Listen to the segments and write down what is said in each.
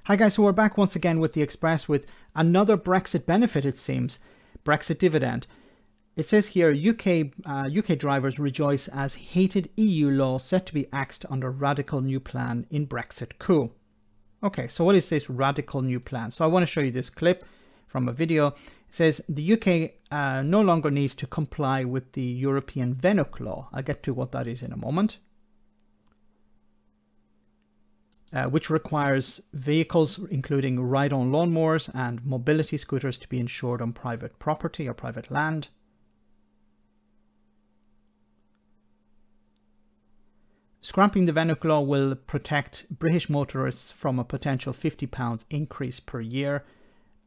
Hi guys, so we're back once again with the Express with another Brexit benefit, it seems. Brexit dividend. It says here, UK drivers rejoice as hated EU law set to be axed under radical new plan in Brexit coup. Okay, so what is this radical new plan? So I want to show you this clip from a video. It says the UK no longer needs to comply with the European VENUC law. I'll get to what that is in a moment. Which requires vehicles, including ride-on lawnmowers and mobility scooters, to be insured on private property or private land. Scrapping the VENUC law will protect British motorists from a potential £50 increase per year.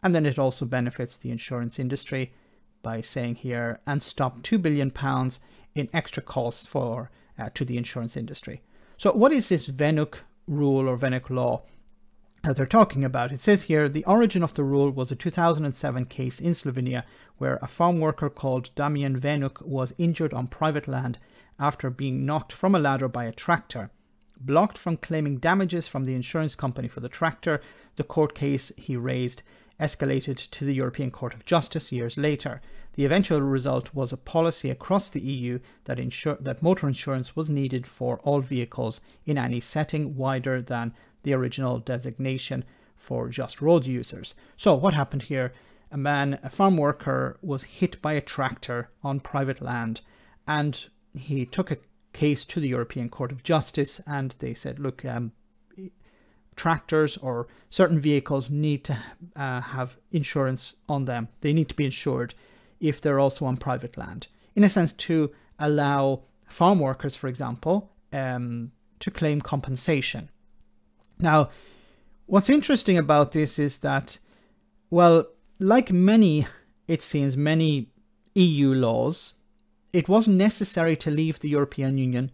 And then it also benefits the insurance industry by saying here, and stop £2 billion in extra costs for to the insurance industry. So what is this VENUC rule or VENUC law that they're talking about? It says here, the origin of the rule was a 2007 case in Slovenia where a farm worker called Damian Venuk was injured on private land after being knocked from a ladder by a tractor. Blocked from claiming damages from the insurance company for the tractor, the court case he raised escalated to the European Court of Justice years later. The eventual result was a policy across the EU that motor insurance was needed for all vehicles in any setting wider than the original designation for just road users. So what happened here? A farm worker, was hit by a tractor on private land, and he took a case to the European Court of Justice, and they said, look, tractors or certain vehicles need to have insurance on them. They need to be insured if they're also on private land, in a sense to allow farm workers, for example, to claim compensation. Now, what's interesting about this is that, well, like many, it seems, many EU laws, it wasn't necessary to leave the European Union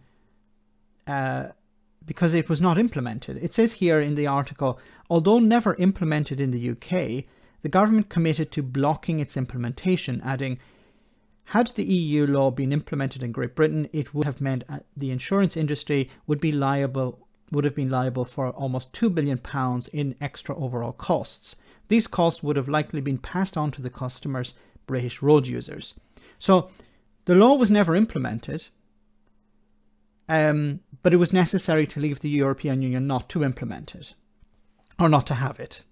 because it was not implemented. It says here in the article, although never implemented in the UK, the government committed to blocking its implementation, adding, had the EU law been implemented in Great Britain, it would have meant the insurance industry would have been liable for almost £2 billion in extra overall costs. These costs would have likely been passed on to the customers, British road users. So the law was never implemented, but it was necessary to leave the European Union not to implement it, or not to have it.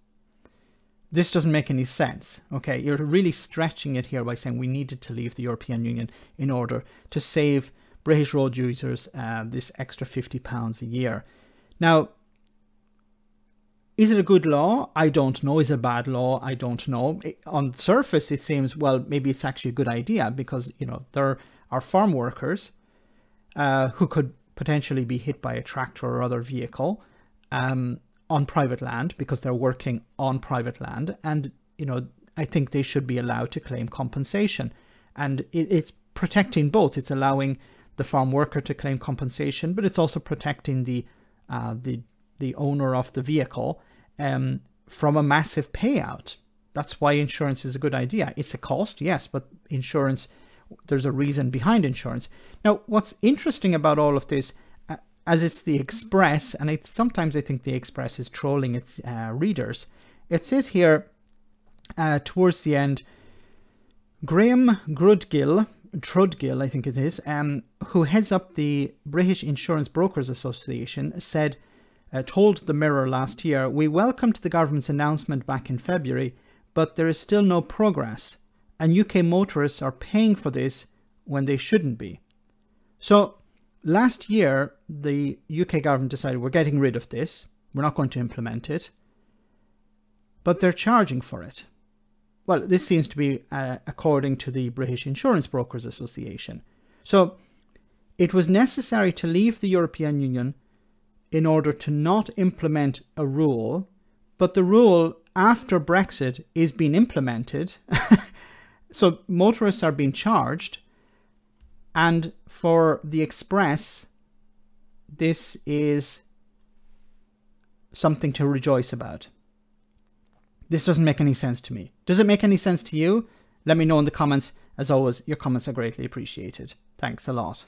This doesn't make any sense. Okay, you're really stretching it here by saying we needed to leave the European Union in order to save British road users this extra £50 a year. Now, is it a good law? I don't know. Is it a bad law? I don't know. On the surface, it seems, well, maybe it's actually a good idea because, you know, there are farm workers who could potentially be hit by a tractor or other vehicle on private land because they're working on private land. And, you know, I think they should be allowed to claim compensation. And it's protecting both. It's allowing the farm worker to claim compensation, but it's also protecting the owner of the vehicle from a massive payout. That's why insurance is a good idea. It's a cost, yes, but insurance, there's a reason behind insurance. Now, what's interesting about all of this, as it's the Express, and sometimes I think the Express is trolling its readers, it says here towards the end, Graham Trudgill, I think it is, who heads up the British Insurance Brokers Association, said, told the Mirror last year, we welcomed the government's announcement back in February, but there is still no progress, and UK motorists are paying for this when they shouldn't be. So last year, the UK government decided we're getting rid of this, we're not going to implement it, but they're charging for it. Well, this seems to be according to the British Insurance Brokers Association. So it was necessary to leave the European Union in order to not implement a rule, but the rule after Brexit is being implemented. So motorists are being charged, and for the Express, this is something to rejoice about. This doesn't make any sense to me. Does it make any sense to you? Let me know in the comments. As always, your comments are greatly appreciated. Thanks a lot.